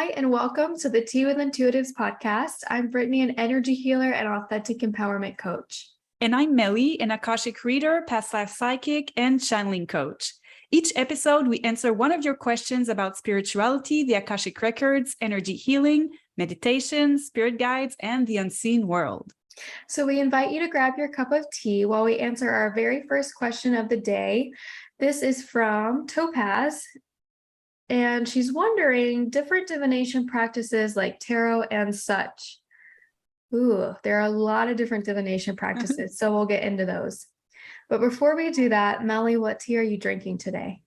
Hi, and welcome to the Tea with Intuitives podcast. I'm Brittany, an energy healer and authentic empowerment coach. And I'm Meli, an Akashic reader, past life psychic, and channeling coach. Each episode, we answer one of your questions about spirituality, the Akashic records, energy healing, meditation, spirit guides, and the unseen world. So we invite you to grab your cup of tea while we answer our very first question of the day. This is from Topaz, and she's wondering different divination practices like tarot and such. Ooh, there are a lot of different divination practices, so we'll get into those. But before we do that, Meli, what tea are you drinking today?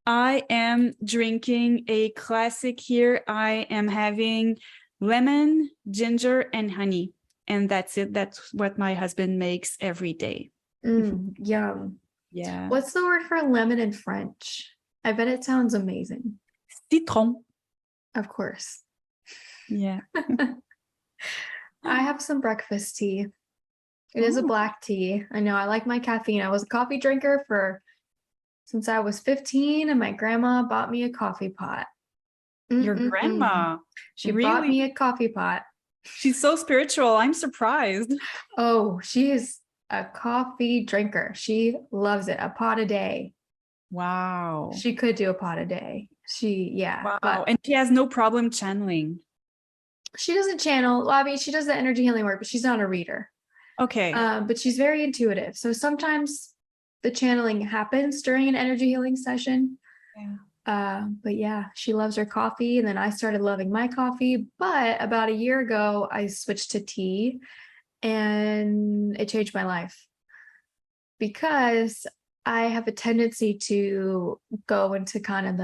I am drinking a classic here. I am having lemon, ginger, and honey. And that's it. That's what my husband makes every day. Yum. Yeah. What's the word for lemon in French? I bet it sounds amazing. Citron. Of course. Yeah. I have some breakfast tea. It is a black tea. I know I like my caffeine. I was a coffee drinker since I was 15, and my grandma bought me a coffee pot. Your grandma? She bought me a coffee pot. She's so spiritual. I'm surprised. Oh, she is a coffee drinker. She loves it. A pot a day. Wow. She could do a pot a day. Wow. But and she has no problem channeling. She doesn't channel. Well, I mean, she does the energy healing work, but she's not a reader. Okay. But she's very intuitive. So sometimes the channeling happens during an energy healing session. Yeah. But yeah, she loves her coffee, and then I started loving my coffee. But about a year ago, I switched to tea, and it changed my life because I have a tendency to go into kind of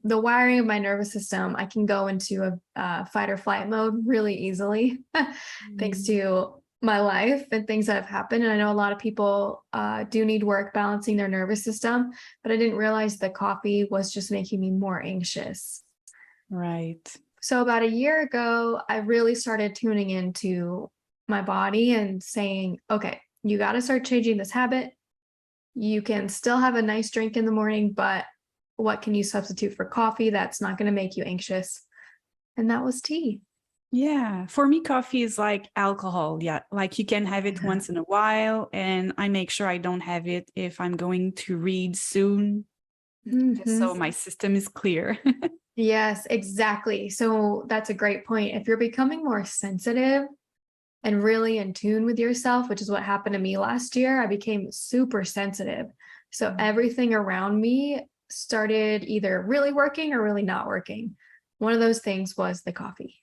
the wiring of my nervous system. I can go into a fight or flight mode really easily, thanks to my life and things that have happened. And I know a lot of people do need work balancing their nervous system, but I didn't realize the coffee was just making me more anxious. Right. So about a year ago, I really started tuning into my body and saying, okay, you got to start changing this habit. You can still have a nice drink in the morning, but what can you substitute for coffee that's not going to make you anxious? And that was tea. Yeah. For me, coffee is like alcohol. Yeah. Like you can have it once in a while, and I make sure I don't have it if I'm going to read soon. Just so my system is clear. Yes, exactly. So that's a great point. If you're becoming more sensitive and really in tune with yourself, which is what happened to me last year, I became super sensitive. So everything around me started either really working or really not working. One of those things was the coffee.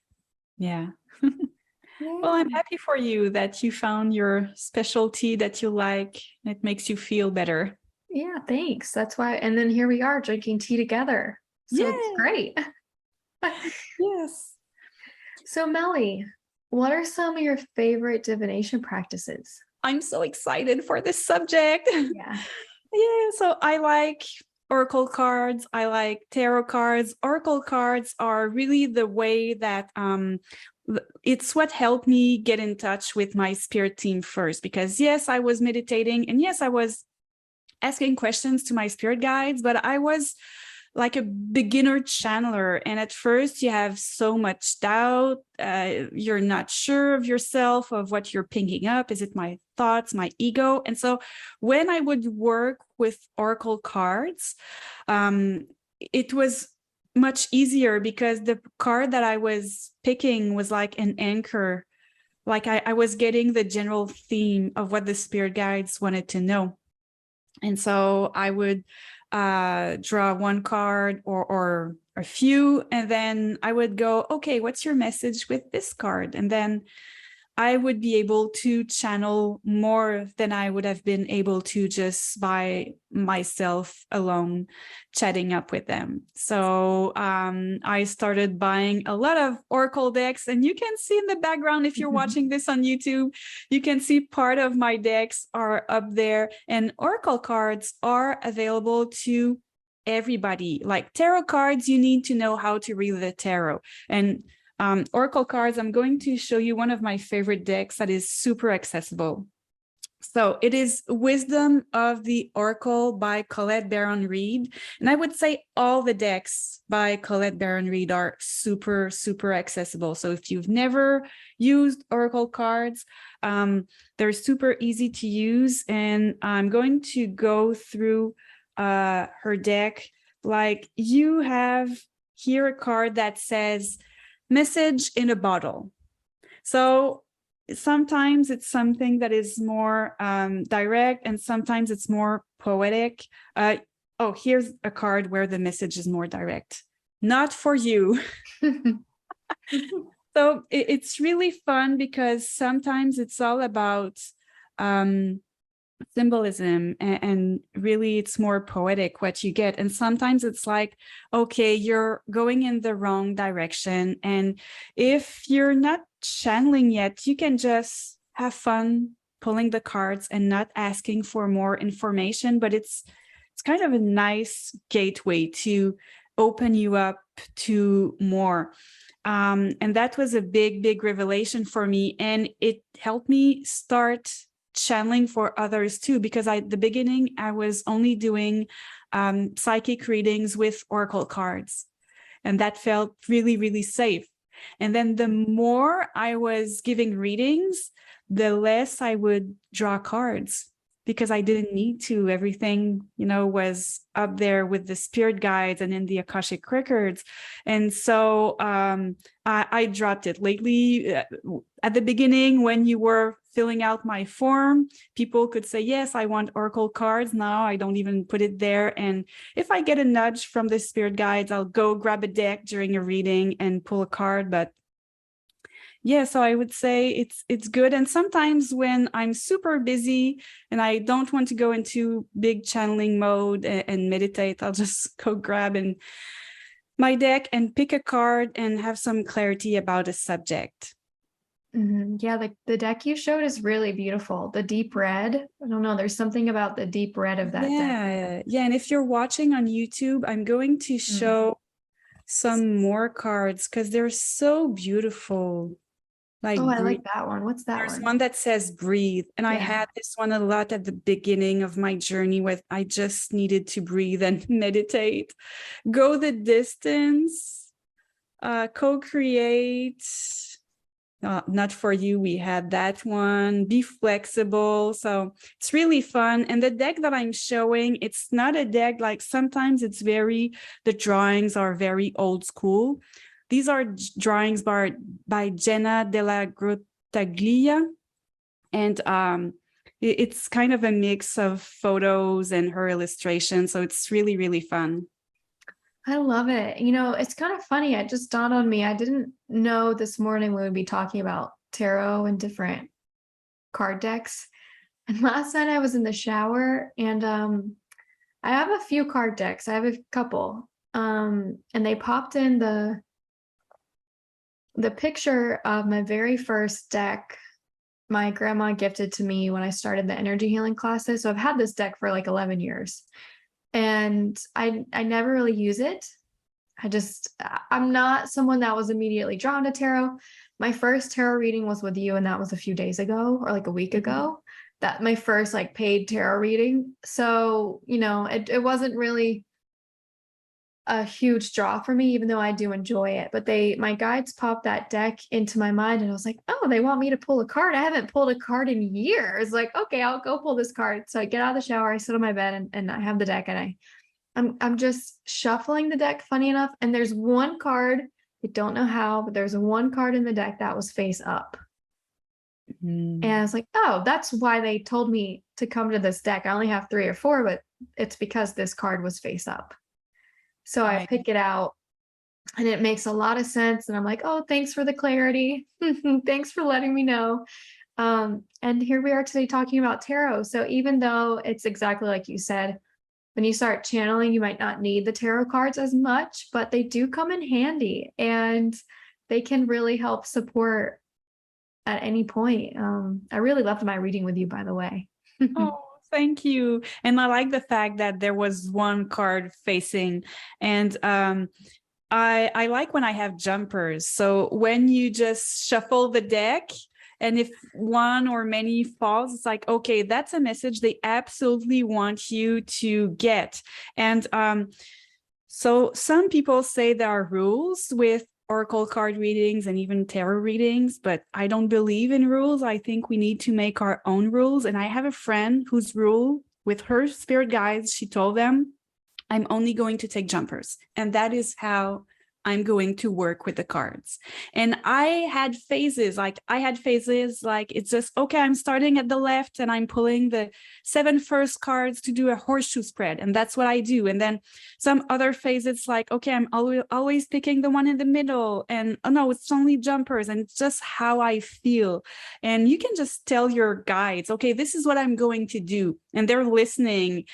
Yeah. Well, I'm happy for you that you found your specialty that you like. It makes you feel better. Yeah, thanks. That's why. And then here we are drinking tea together. So it's great. Yes. So Meli, what are some of your favorite divination practices? I'm so excited for this subject. Yeah. Yeah. So I like oracle cards. I like tarot cards. Oracle cards are really the way that it's what helped me get in touch with my spirit team first, because yes, I was meditating, and yes, I was asking questions to my spirit guides, but I was like a beginner channeler. And at first you have so much doubt. You're not sure of yourself, of what you're picking up. Is it my thoughts, my ego? And so when I would work with oracle cards, it was much easier because the card that I was picking was like an anchor. Like I was getting the general theme of what the spirit guides wanted to know. And so I would draw one card or a few, and then I would go, okay, what's your message with this card? And then I would be able to channel more than I would have been able to just by myself alone chatting up with them. So I started buying a lot of oracle decks, and you can see in the background, if you're watching this on YouTube, you can see part of my decks are up there, and oracle cards are available to everybody. Like tarot cards, you need to know how to read the tarot. And oracle cards, I'm going to show you one of my favorite decks that is super accessible. So it is Wisdom of the Oracle by Colette Baron Reed. And I would say all the decks by Colette Baron Reed are super, super accessible. So if you've never used Oracle cards, they're super easy to use. And I'm going to go through her deck. Like, you have here a card that says message in a bottle. So sometimes it's something that is more direct, and sometimes it's more poetic. Oh, here's a card where the message is more direct. Not for you. So it's really fun because sometimes it's all about symbolism, and really it's more poetic what you get. And sometimes it's like, okay, you're going in the wrong direction, and if you're not channeling yet, you can just have fun pulling the cards and not asking for more information, but it's kind of a nice gateway to open you up to more. And that was a big revelation for me, and it helped me start channeling for others too, because at the beginning I was only doing psychic readings with oracle cards, and that felt really safe. And then the more I was giving readings, the less I would draw cards, because I didn't need to. Everything, was up there with the spirit guides and in the Akashic records. And so I dropped it lately. At the beginning, when you were filling out my form, people could say, yes, I want oracle cards. Now I don't even put it there. And if I get a nudge from the spirit guides, I'll go grab a deck during a reading and pull a card. But yeah, so I would say it's good. And sometimes when I'm super busy and I don't want to go into big channeling mode and meditate, I'll just go grab my deck and pick a card and have some clarity about a subject. Yeah, the deck you showed is really beautiful. The deep red. I don't know. There's something about the deep red of that deck. Yeah. And if you're watching on YouTube, I'm going to show some more cards because they're so beautiful. Like, I like that one. What's that there's one? one that says breathe. And I had this one a lot at the beginning of my journey with I just needed to breathe and meditate. Go the distance, co-create. Not for you, we had that one. Be flexible. So it's really fun. And the deck that I'm showing, it's not a deck like sometimes the drawings are very old school. These are drawings by Jenna della Grottaglia. And it's kind of a mix of photos and her illustrations. So it's really fun. I love it. It's kind of funny. It just dawned on me. I didn't know this morning we would be talking about tarot and different card decks. And last night I was in the shower, and I have a few card decks. I have a couple. And they popped in the picture of my very first deck my grandma gifted to me when I started the energy healing classes. So I've had this deck for like 11 years. And I never really use it. I'm not someone that was immediately drawn to tarot. My first tarot reading was with you, and that was a few days ago or like a week ago. That my first like paid tarot reading. So, it wasn't really a huge draw for me, even though I do enjoy it. But my guides popped that deck into my mind, and I was like, oh, they want me to pull a card. I haven't pulled a card in years. Like, okay, I'll go pull this card. So I get out of the shower, I sit on my bed, and I have the deck, and I'm just shuffling the deck, funny enough. And there's one card, I don't know how, but there's one card in the deck that was face up. And I was like, oh, that's why they told me to come to this deck. I only have 3 or 4, but it's because this card was face up. So I pick it out, and it makes a lot of sense. And I'm like, oh, thanks for the clarity. Thanks for letting me know. And here we are today talking about tarot. So even though it's exactly like you said, when you start channeling, you might not need the tarot cards as much, but they do come in handy, and they can really help support at any point. I really loved my reading with you, by the way. Oh, thank you. And I like the fact that there was one card facing, and I like when I have jumpers. So when you just shuffle the deck And if one or many falls, it's like, okay, that's a message they absolutely want you to get. And so some people say there are rules with oracle card readings and even tarot readings, but I don't believe in rules. I think we need to make our own rules. And I have a friend whose rule with her spirit guides, she told them, I'm only going to take jumpers. And that is how I'm going to work with the cards. And I had phases like it's just, okay, I'm starting at the left and I'm pulling the 7 first cards to do a horseshoe spread. And that's what I do. And then some other phases like, okay, I'm always picking the one in the middle. And oh no, it's only jumpers. And it's just how I feel. And you can just tell your guides, okay, this is what I'm going to do. And they're listening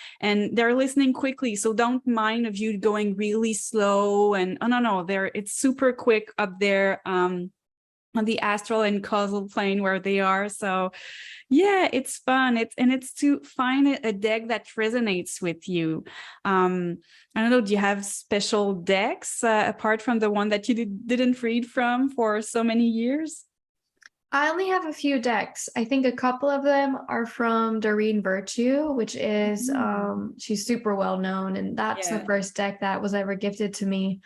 quickly. So don't mind of you going really slow and no, it's super quick up there on the astral and causal plane where they are. So yeah, it's fun. It's to find a deck that resonates with you. I don't know, do you have special decks apart from the one that you didn't read from for so many years? I only have a few decks. I think a couple of them are from Doreen Virtue, which is she's super well known, and that's the first deck that was ever gifted to me.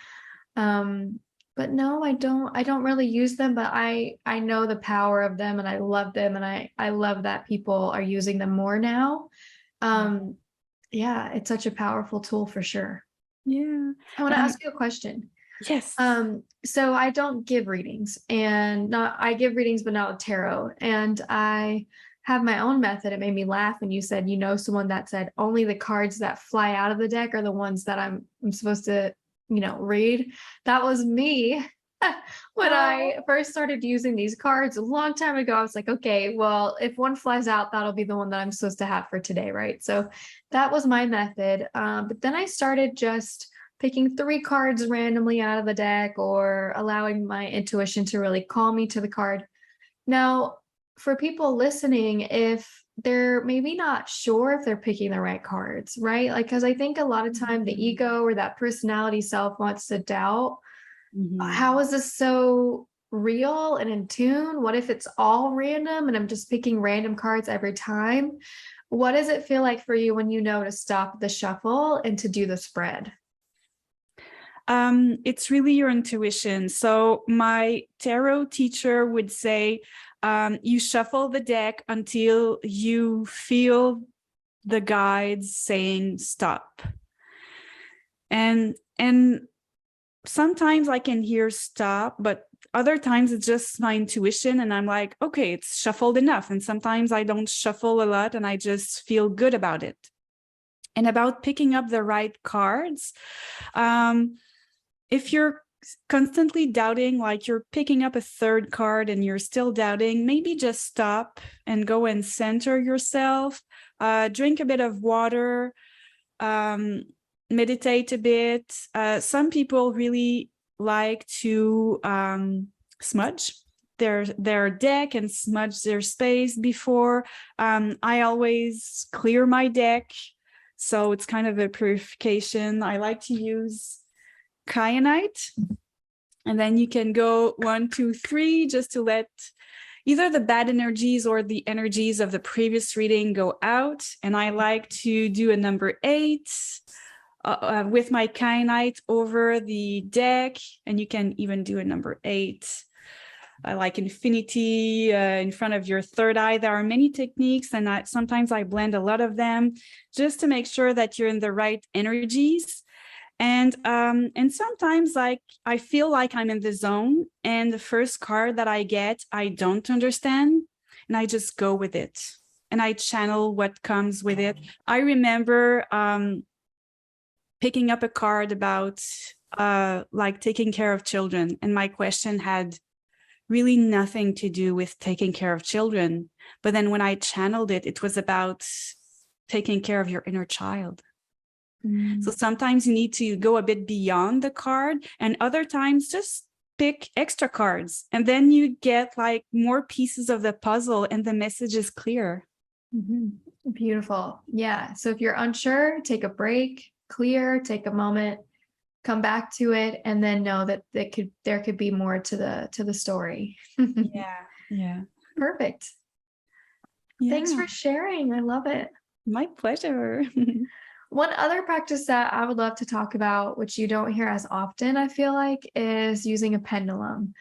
But no, I don't really use them, but I know the power of them and I love them, and I love that people are using them more now. Yeah, it's such a powerful tool for sure. Yeah. I want to ask you a question. Yes. So I don't give readings, and I give readings, but not with tarot. And I have my own method. It made me laugh when you said, someone that said only the cards that fly out of the deck are the ones that I'm supposed to, read. That was me. When I first started using these cards a long time ago, I was like, okay, well, if one flies out, that'll be the one that I'm supposed to have for today, right? So that was my method. But then I started just picking 3 cards randomly out of the deck, or allowing my intuition to really call me to the card. Now, for people listening, if they're maybe not sure if they're picking the right cards, right? Like, because I think a lot of time the ego or that personality self wants to doubt, how is this so real and in tune? What if it's all random and I'm just picking random cards every time? What does it feel like for you when you know to stop the shuffle and to do the spread? It's really your intuition. So my tarot teacher would say, you shuffle the deck until you feel the guides saying stop. And sometimes I can hear stop, but other times it's just my intuition and I'm like, okay, it's shuffled enough. And sometimes I don't shuffle a lot and I just feel good about it. And about picking up the right cards, if you're constantly doubting, like you're picking up a 3rd card and you're still doubting, maybe just stop and go and center yourself, drink a bit of water, meditate a bit. Some people really like to smudge their deck and smudge their space before. I always clear my deck, so it's kind of a purification. I like to use kyanite, and then you can go 1, 2, 3 just to let either the bad energies or the energies of the previous reading go out. And I like to do a number 8 with my kyanite over the deck, and you can even do a number 8 like infinity in front of your 3rd eye. There are many techniques, and sometimes I blend a lot of them just to make sure that you're in the right energies. And sometimes, like, I feel like I'm in the zone and the first card that I get, I don't understand, and I just go with it and I channel what comes with it. I remember picking up a card about like taking care of children, and my question had really nothing to do with taking care of children. But then when I channeled it, it was about taking care of your inner child. So sometimes you need to go a bit beyond the card, and other times just pick extra cards, and then you get like more pieces of the puzzle and the message is clear. Beautiful. Yeah. So if you're unsure, take a break, clear, take a moment, come back to it, and then know that there could be more to the story. Yeah. perfect. Thanks Yeah, for sharing. I love it. my pleasure. One other practice that I would love to talk about, which you don't hear as often, I feel like, is using a pendulum.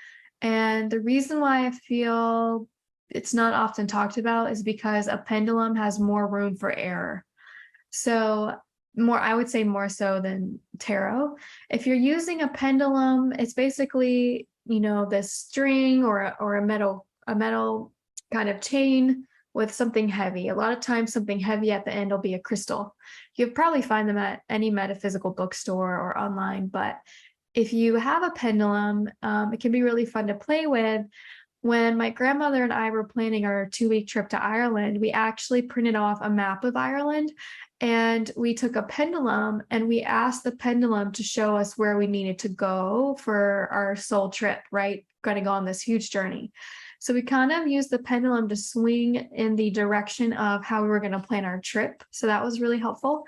And the reason why I feel it's not often talked about is because a pendulum has more room for error. So, I would say more so than tarot. If you're using a pendulum, it's basically, this string or a metal kind of chain with something heavy. A lot of times something heavy at the end will be a crystal. You'll probably find them at any metaphysical bookstore or online, but if you have a pendulum, it can be really fun to play with. When my grandmother and I were planning our 2-week trip to Ireland, we actually printed off a map of Ireland and we took a pendulum and we asked the pendulum to show us where we needed to go for our soul trip, right? Going to go on this huge journey. So we kind of used the pendulum to swing in the direction of how we were going to plan our trip. So that was really helpful.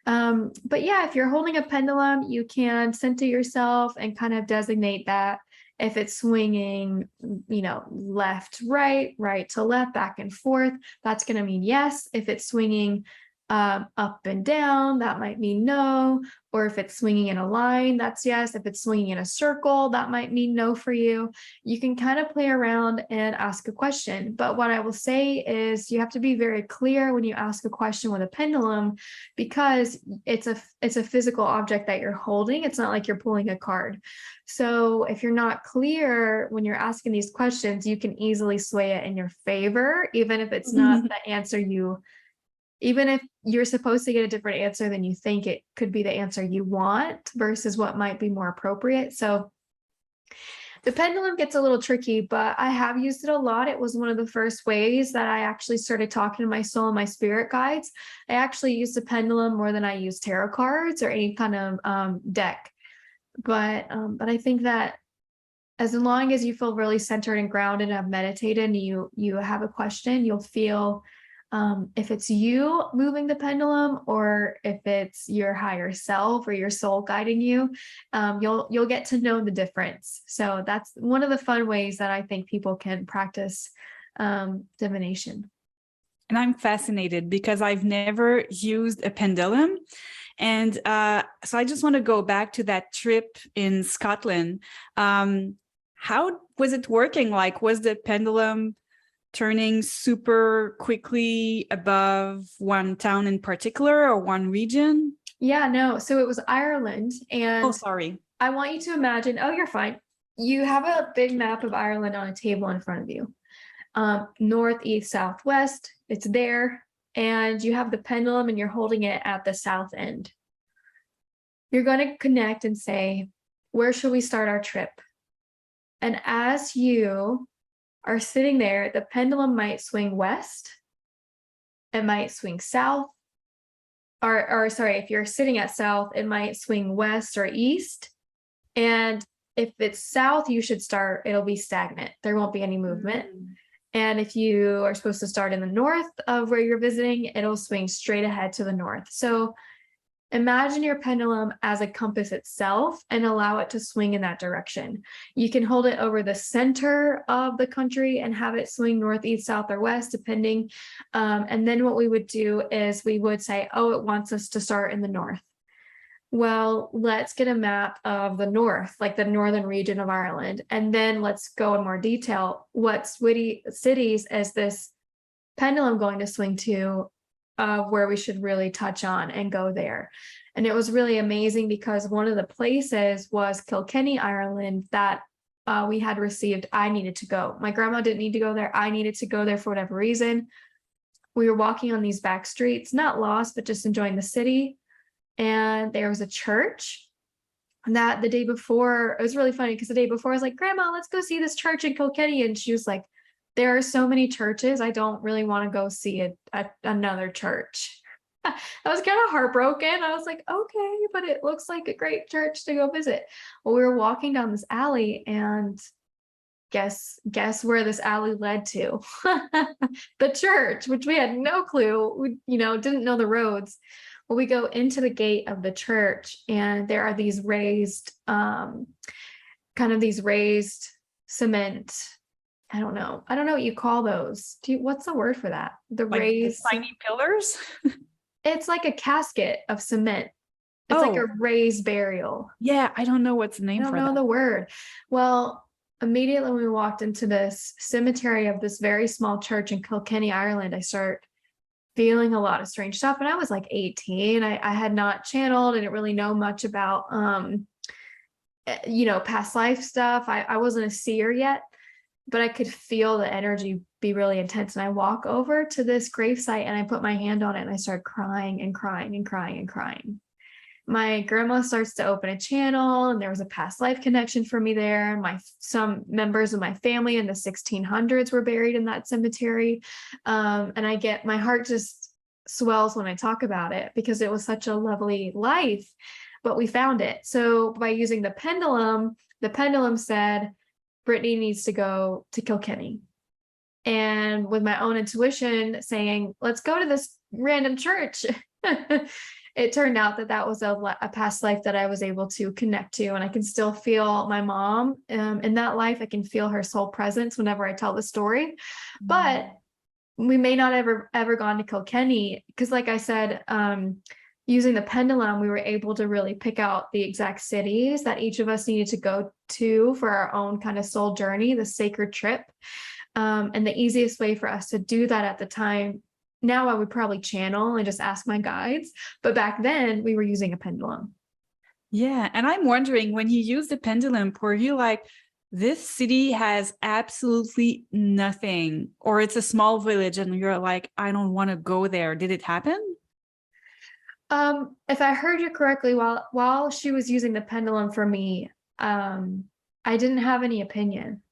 But yeah, if you're holding a pendulum, you can center yourself and kind of designate that. If it's swinging, left, right to left, back and forth, that's going to mean yes. If it's swinging up and down, that might mean no. Or if it's swinging in a line, that's yes. If it's swinging in a circle, that might mean no for you. You can kind of play around and ask a question. But what I will say is you have to be very clear when you ask a question with a pendulum, because it's a physical object that you're holding. It's not like you're pulling a card. So if you're not clear when you're asking these questions, you can easily sway it in your favor, even if it's not the answer even if you're supposed to get a different answer than you think, it could be the answer you want versus what might be more appropriate. So the pendulum gets a little tricky, but I have used it a lot. It was one of the first ways that I actually started talking to my soul and my spirit guides. I actually used the pendulum more than I use tarot cards or any kind of deck. But I think that as long as you feel really centered and grounded and have meditated and you have a question, you'll feel if it's you moving the pendulum or if it's your higher self or your soul guiding you, you'll get to know the difference. So that's one of the fun ways that I think people can practice divination. And I'm fascinated because I've never used a pendulum. And so I just want to go back to that trip in Scotland. How was it working? Like, was the pendulum turning super quickly above one town in particular or one region? Yeah, no. So it was Ireland. And Oh, sorry. I want you to imagine, oh, you're fine. You have a big map of Ireland on a table in front of you. North, east, south, west, it's there. And you have the pendulum and you're holding it at the south end. You're going to connect and say, where should we start our trip? And as you are sitting there, the pendulum might swing west, it might swing south, or sorry, if you're sitting at south, it might swing west or east. And if it's south, you should start, it'll be stagnant. There won't be any movement. And if you are supposed to start in the north of where you're visiting, it'll swing straight ahead to the north. So imagine your pendulum as a compass itself and allow it to swing in that direction. You can hold it over the center of the country and have it swing north, east, south, or west, depending. And then what we would do is we would say, oh, it wants us to start in the north. Well, let's get a map of the north, like the northern region of Ireland. And then let's go in more detail. What cities is this pendulum going to swing to? Where we should really touch on and go there. And it was really amazing because one of the places was Kilkenny, Ireland, that we had received. I needed to go. My grandma didn't need to go there. I needed to go there for whatever reason. We were walking on these back streets, not lost, but just enjoying the city. And there was a church that the day before, it was really funny because the day before I was like, Grandma, let's go see this church in Kilkenny. And she was like, there are so many churches. I don't really want to go see another church. I was kind of heartbroken. I was like, okay, but it looks like a great church to go visit. Well, we were walking down this alley and guess where this alley led to? The church, which we had no clue. We, didn't know the roads. Well, we go into the gate of the church and there are these raised, kind of these raised cement I don't know. I don't know what you call those. What's the word for that? The Like the raised, tiny pillars? it's like a casket of cement. It's like a Oh, raised burial. yeah. I don't know what's the I name don't for know that. the word. Well, immediately when we walked into this cemetery of this very small church in Kilkenny, Ireland, I start feeling a lot of strange stuff. And I was like 18. I had not channeled, I didn't really know much about past life stuff. I wasn't a seer yet, but I could feel the energy be really intense. And I walk over to this gravesite and I put my hand on it and I start crying and crying and crying and crying. My grandma starts to open a channel and there was a past life connection for me there. Some members of my family in the 1600s were buried in that cemetery. And my heart just swells when I talk about it because it was such a lovely life, but we found it. So by using the pendulum said, Brittany needs to go to Kilkenny. And with my own intuition saying, let's go to this random church. It turned out that was a past life that I was able to connect to. And I can still feel my mom in that life. I can feel her soul presence whenever I tell the story. But we may not ever gone to Kilkenny because, like I said, using the pendulum, we were able to really pick out the exact cities that each of us needed to go to for our own kind of soul journey, the sacred trip. And the easiest way for us to do that at the time, now I would probably channel and just ask my guides. But back then we were using a pendulum. Yeah. And I'm wondering, when you use the pendulum, were you like, this city has absolutely nothing, or it's a small village and you're like, I don't want to go there. Did it happen? If I heard you correctly, while she was using the pendulum for me, I didn't have any opinion.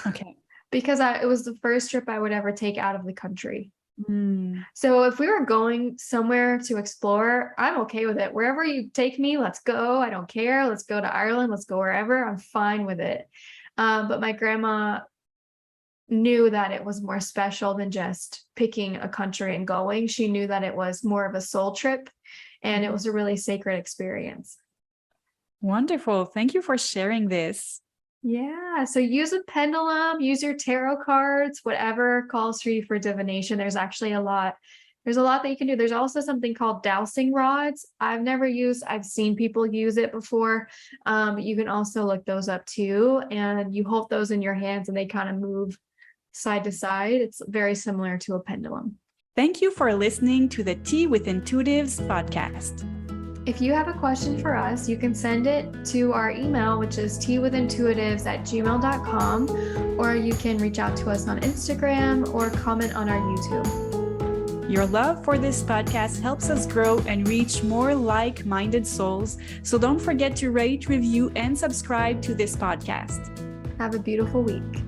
Okay. Because it was the first trip I would ever take out of the country. Mm. So if we were going somewhere to explore, I'm okay with it. Wherever you take me, let's go. I don't care. Let's go to Ireland. Let's go wherever. I'm fine with it. But my grandma knew that it was more special than just picking a country and going. She knew that it was more of a soul trip and it was a really sacred experience. Wonderful. Thank you for sharing this. Yeah, so use a pendulum, use your tarot cards, whatever calls for you for divination. There's a lot that you can do. There's also something called dowsing rods. I've never used, I've seen people use it before. But you can also look those up too. And you hold those in your hands and they kind of move side to side. It's very similar to a pendulum. Thank you for listening to the Tea with Intuitives podcast. If you have a question for us, you can send it to our email, which is teawithintuitives@gmail.com, or you can reach out to us on Instagram or comment on our YouTube. Your love for this podcast helps us grow and reach more like-minded souls, so don't forget to rate, review, and subscribe to this podcast. Have a beautiful week.